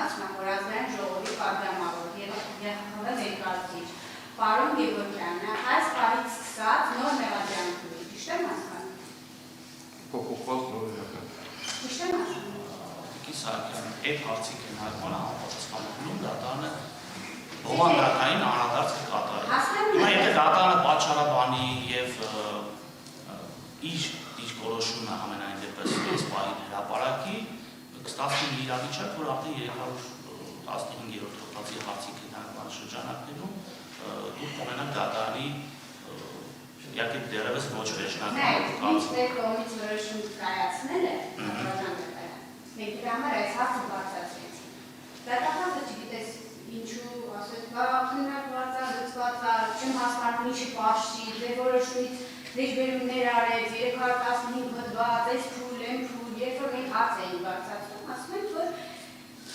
հարցն է, որ ազգային ժողովի պատգամավոր եւ ԵԽԽՎ ներկայացուցիչ պարոն Գևորգյանը այս պահից սկսած նոր մեղադրանք ունի, ճիշտ եմ հասկանում։ Փոփոխված նոր իրական։ Ճիշտ եմ հասկանում։ Սարգսյան, այդ հարցի քննարկմանը համապատասխանություն դատարանը բովանդակային անդրադարձ կկատարի։ Հիմա եթե դատարանը պատճառաբանի եւ իր որոշումը ամենայն դեպս այս պահին հրապարակի կստացվի իրավիճակ, որ արդեն 315-րդ հոդվածի հարցի քննարկման շրջանակներում դուք կունենաք դատարանի իհարկե դեռևս ոչ վերջնական կազմում։ Կողմից որոշում կայացնել է, մենք դրա համար այս հարցը բարձրացրեցինք։ Դատախազը չգիտես ինչու ասեց, բա քննարկված է, լուծված է, չեմ հասկանում ինչի պաշտի, դե որոշումից դեժբերումներ արեց, 315 հոդված, այս փուլ, այն փուլ, երբ որ մենք հարց էինք բարձրացնում, ասում ենք, որ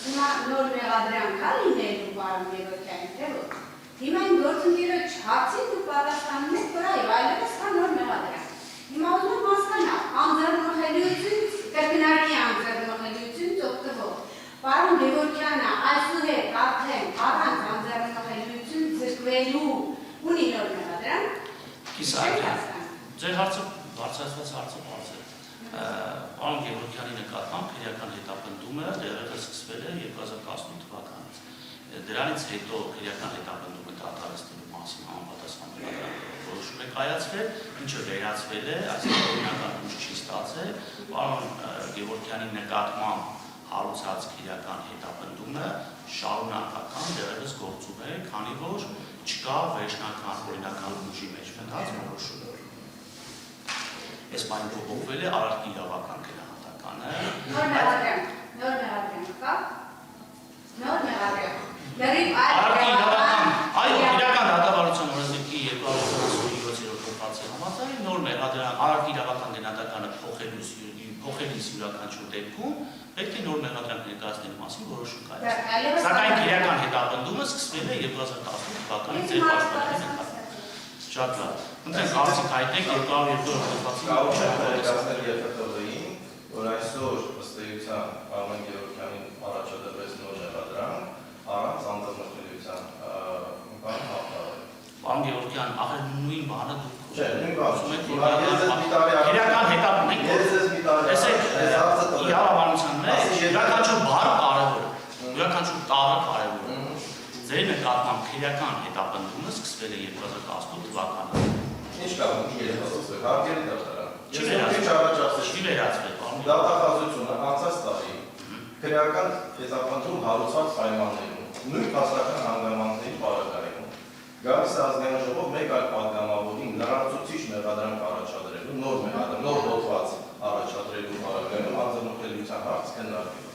հիմա նոր մեղադրանք է լինելու պարոն Գևորգյանի, թե ոչ։ Հիմա այն գործընկերոջ հարցին դուք պատասխանում եք, որ այո, այլևս կա նոր մեղադրանք։ Հիմա ուզում եմ հասկանալ, անձեռնմխելիությունից, կրկնարի անձեռնմխելիությունից օգտվող պարոն Գևորգյանը այսուհետ արդեն առանց անձեռնմխելիություն զրկվելու ունի նոր մեղադրանք։ Ձեր հարցը բարձրացված հարցը բարձր է։ Պարոն Գևորգյանի նկատմամբ քրեական հետապնդումը դեռևս սկսվել է 2018 թվականից։ Դրանից հետո քրեական հետապնդումը դադարեցնելու մասին համապատասխան որոշում է կայացվել, ինչը վերացվել է, այսինքն օրինական ուժ չի ստացել, պարոն Գևորգյանի նկատմամբ հարուցած քրեական հետապնդումը շարունակական դեռևս գործում է, քանի որ չկա վերջնական օրինական ուժի մեջ մտած որոշում։ Այս բանը փոխվել է արարքի իրավական գնահատականը։ Նոր մեղադրանք կա։ Նոր մեղադրանք։ Արարքի իրավական, այո, իրական դատավարության օրենսգրքի 277-րդ հոդվածի համաձայն նոր մեղադրանք արարքի իրավական գնահատականը փոխելիս յուրաքանչյուր դեպքում պետք է նոր մեղադրանք ներկայացնելու մասին որոշում կայացվի։ Սակայն քրեական հետապնդումը սկսվել է 2018 թվականից ձեր պաշտպանների նկատմամբ։ Շատ լավ։ Ընտրենք հարցիկ հայտնեք 202 հոդվածի ներկայացնել ԵԽԽՎ-ին, որ այսօր ըստ էության պարոն Գևորգյանին առաջադրվեց նոր մեղադրանք առանց անձնախելիության բան հաղթարել։ Պարոն Գևորգյան, ախր նույն բանը դուք Չէ, նույն բանը։ Քրեական հետապնդենք։ Իրավաբանության մեջ յուրաքանչյուր բառ կարևոր է։ Յուրաքանչյուր տառը կարևոր է։ Ձեր նկատմամբ քրեական հետապնդումը սկսվել է 2018 թվականին։ Ինչ կա, ինչ երեխասոսվել, հարգելի դատարան։ Չի վերացվել, պարոն։ Դատախազությունը անցած տարի քրեական հետապնդում հարուցված պայմաններում, նույն հասարակական հանգամանքների պարագայում, գալիս է ազգային ժողով մեկ այլ պատգամավորին լրացուցիչ մեղադրանք առաջադրելու, նոր մեղադրանք, նոր հոդված առաջադրելու պարագայում անձնախելիության հարց քննարկելու։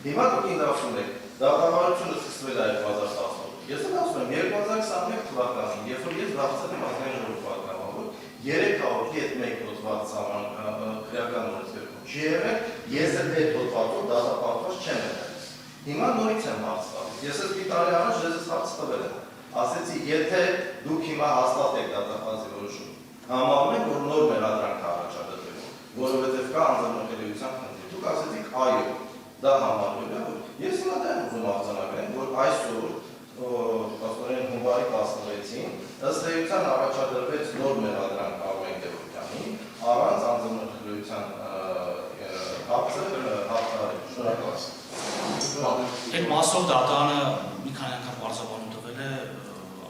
Հիմա դուք ինձ ասում եք, դատավարությունը սկսվել է 2018։ Ես ասում եմ 2021 թվականին, երբ որ ես դարձել եմ ազգային ժողովի պատգամավոր, 301 հոդված քրեական օրենսգրքում չի եղել, ես էլ այդ հոդվածով դատապարտված չեմ եղել։ Հիմա նորից եմ հարց տալիս։ Ես էլ մի տարի առաջ ես հարց տվել եմ։ Ասեցի, եթե դուք հիմա հաստատ եք դատախազի որոշում, համարում եք, որ նոր մեղադրանք առաջադրվելու, որովհետև կա անձնախելիության խնդիր։ Դուք ասեցիք, այո, դա համարվել է, որ ես հիմա դա եմ ուզում արձանագրեմ, որ այսօր պաստորեն հունվարի 16-ին ըստ էության առաջադրվեց նոր մեղադրանք Պարոն Գևորգյանին առանց անձնախելիության հարցը հաղթարել։ Շնորհակալ եմ։ Այդ մասով դատարանը մի քանի անգամ պարզաբանում տվել է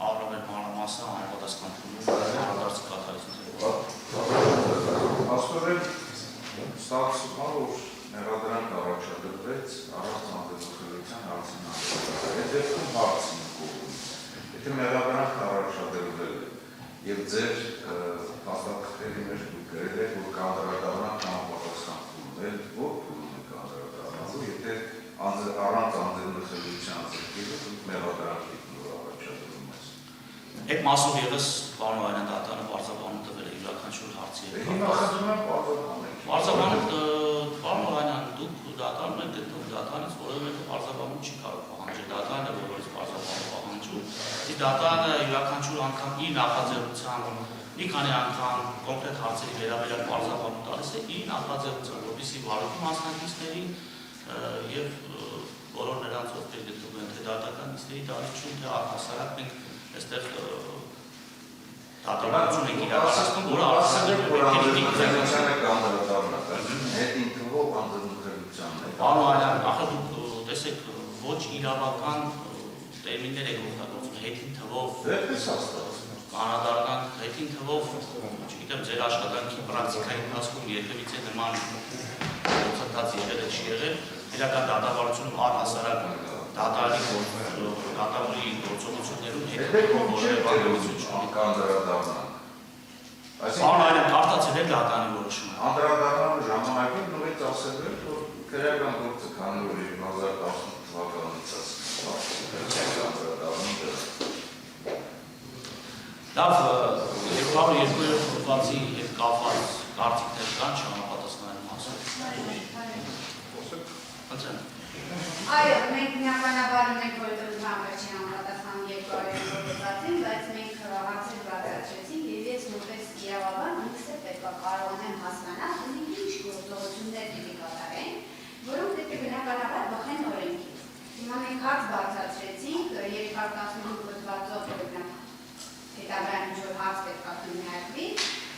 առավել մանրամասն համապատասխանությունով անդրադարձ կատարեցին։ Աստորեն ստացվում է, որ մեղադրանք առաջադրվեց առանց անձնախելիության հարցին անդրադառնալու։ Այդ դեպքում հարցին կողմում։ Եթե մեղադրանք առաջադրվել է եւ ձեր հաստատքների մեջ դուք գրել եք, որ կանդրադառնանք համապատասխանություններ, որ փուլում եք անդրադառնալու, եթե առանց անձնախելիության զրկելու դուք մեղադրանքի նոր առաջադրում եք։ Այդ մասով եւս պարոն Վարդան դատարանը պարզաբանում տվել է յուրաքանչյուր հարցի։ Հիմա խնդրում եմ պարզաբանեք։ Պարզաբանում պարոն Վարդան դուք դատարանում եք գտնում դատարանից որևէ պարզաբանում չի կարող պահանջել դատարանը որևէ պարզաբանում պահանջում։ Իսկ դատարանը յուրաքանչյուր անգամ իր նախաձեռնությամբ մի քանի անգամ կոնկրետ հարցերի վերաբերյալ պարզաբանում տալիս է իր նախաձեռնությամբ, որպեսզի վարույթի մասնակիցներին եւ բոլոր նրանց ովքեր գտնվում են թե դատական նիստերի դարիճում, թե առհասարակ մենք այստեղ դատավորություն ենք իրականացնում, որը անդրադառնալը կանդրադառնալ, հետին թվով անդրադառնալությանն է։ Պարոն, ախր դուք տեսեք ոչ իրավական տերմիններ եք օգտագործում, հետին թվով կանադական հետին թվով, չգիտեմ, ձեր աշխատանքի պրակտիկայի ընթացքում երբևիցե նման գործընթաց եղել է, չի եղել, իրական դատավարությունում առհասարակ դատավորի գործողություններում հետին թվով որևէ բանականություն չունի։ Կանդրադառնալ։ Պարոն Արյան, կարծացել եք դատանի որոշումը։ Անդրադառնալու ժամանակին նորից ասել էր, որ քրեական գործը քանի որ 2018 թվականից Լավ, 202 հոդվածի հետ կապված կարծիքներ կան չհամապատասխանելու մասին։ Այո, մենք միաբանաբար ունենք, որովհետև վերջին համապատասխան 202 հոդվածին, բայց մենք հարցեր բացատրեցինք եւ ես որպես իրավաբան ինքս էլ պետք է կարողանամ հասկանալ, թե ինչ գործողություններ պիտի կատարեն, որոնք պետք է բնականաբար բխեն օրենքից։ Հիմա մենք հարց բացատրեցինք 315 հոդվածով օրինակ հետագայում հարց պետք է քննարկվի,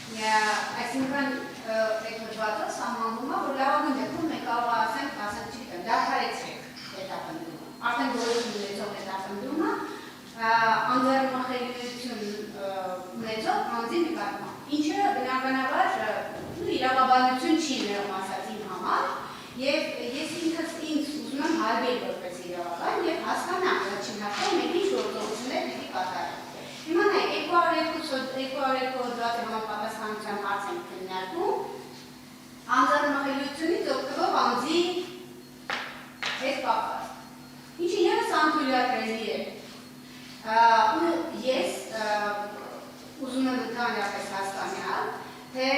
այսինքն այդ հոդվածով սահմանվում է, որ լավագույն դեպքում մենք կարող ասենք, չգիտեմ, դադարեցրեք հետապնդումը, արդեն գոյություն ունեցող հետապնդումը, անձեռնմխելիություն ունեցող անձի նկատմամբ, ինչը բնականաբար իրավաբանություն չի ներում ասածին համար, եւ ես ինքս ինձ ուզում եմ հարվել որպես իրավաբան եւ հասկանամ, վերջին հաշվով մենք ինչ գործողություններ պիտի կատարենք։ Հիմա նայեք, 202 հոդվածի համապատասխանության հարց ենք քննարկում, անձեռնմխելիությունից օգտվող անձի հետ կապված, ինչը ևս անթույլատրելի է, ու ես ուզում եմ ընդհանրապես հասկանալ, թե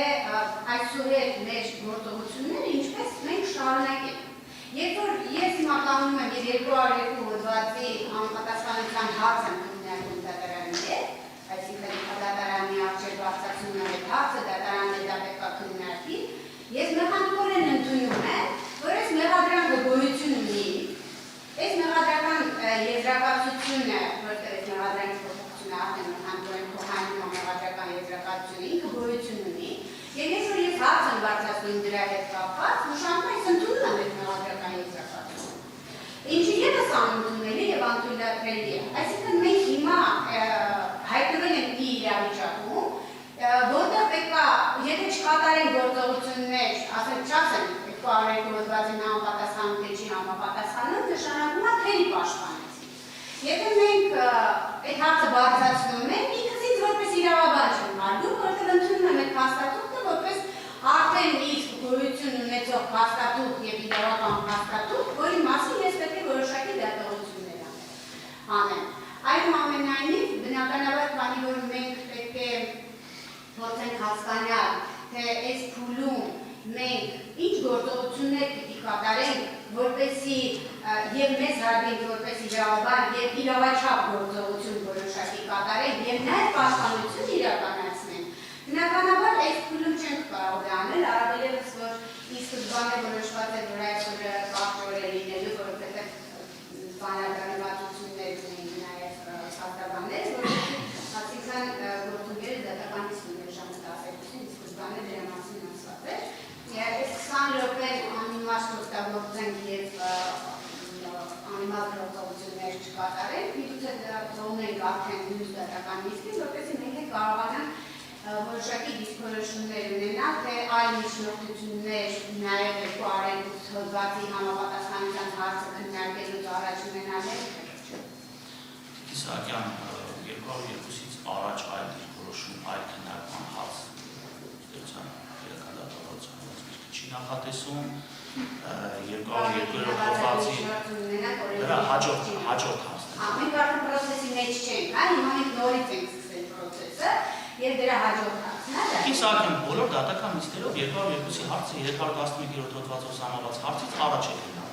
այսօր մեր գործողությունները ինչպես մենք շարունակենք։ Երբ որ ես հիմա կանգնում եմ եւ 202 հոդվածի համապատասխանության հարց եմ քննարկում դատարանի հետ, այսինքն դատարանի առջև բարձրացնում եմ այդ հարցը, դատարանը դա պետք է քննարկի, ես մեխանիկորեն ընդունում եմ, որ այս մեղադրանքը գոյություն ունի, այս մեղադրական եզրակացությունը, որտեղ այս մեղադրանքի փոփոխությունը արդեն մեխանիկորեն փոխանում է մեղադրական եզրակացությունը, ինքը գոյություն ունի, եւ ես որ ես հարց եմ բարձրացնում դրա հետ կապված, նշանակում ես ընդունում եմ այդ մեղադրական եզրակացությունը, ինչը ևս անընդունելի եւ անթույլատրելի է, այսինքն մենք հիմա հայտնվել ենք մի իրավիճակում, որտեղ պետք է, եթե չկատարենք գործողություններ, ասենք չասենք 202 հոդվածին համապատասխանում թե չի համապատասխանում, նշանակում է թերի պաշտպանեցին։ Եթե մենք այդ հարցը բարձրացնում ենք, ինքս ինձ որպես իրավաբան չեմ հարվում, որտեղ ընդունում եմ այդ փաստաթուղթը որպես արդեն իսկ գոյություն ունեցող փաստաթուղթ եւ իրավական փաստաթուղթ, որի մասին ես պետք է որոշակի դատողություններ անեմ։ Այնուամենայնիվ, բնականաբար, քանի որ մենք պետք է փորձենք հասկանալ, թե այս փուլում մենք ինչ գործողություններ պիտի կատարենք, որպեսզի եւ մեզ հարգենք որպես իրավաբան եւ իրավաչափ գործողություն որոշակի կատարենք եւ նաեւ պաշտպանություն իրականացնենք։ Բնականաբար այս փուլում չենք կարող անել, առավելևս որ ի սկզբանե որոշված է, որ այսօր կարճ օր է լինելու, որովհետեւ բանականություններ ունենք նաեւ սահմաններ, այսինքն գործունեները դատականից ուներ ժամը 12-ին, իսկ սկզբանե դրա մասին ասված էր։ Այս 20 րոպե անիմաստ օգտագործենք եւ անիմաստ գործողություններ չկատարենք, միգուցե դա թողնենք արդեն մյուս դատական նիստին, որպեսզի մենք կարողանանք որոշակի դիսկորոշումներ ունենալ, թե այլ միջնորդություններ նաեւ 202 հոդվածի համապատասխանության հարցը քննարկելուց առաջ ունենալու Իսահակյան 202-ից առաջ այլ դիրքորոշում, այլ քննարկման հարց ստեղծան իրական դատավորության չի նախատեսում 202 հոդվածի դրա հաջորդ հարցն է։ Մենք արդեն պրոցեսի մեջ չենք, հիմա մենք նորից ենք սկսել պրոցեսը եւ դրա հաջորդ հարցն է։ Իսահակյան բոլոր դատական նիստերով 202-ի հարցը 311-րդ հոդվածով սահմանված հարցից առաջ է գնում։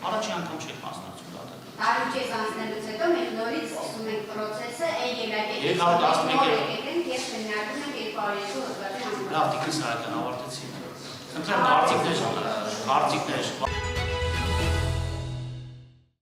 Առաջի անգամ չեք մասնակցում դատական։ Տարուչես անցնելուց հետո մենք նորից սկսում ենք պրոցեսը, այն ելակետից ենք եւ քննարկում ենք 202 հոդվածի Լավ, Տիկին Սահակյան ավարտեցին։ Խնդրեմ կարծիքներ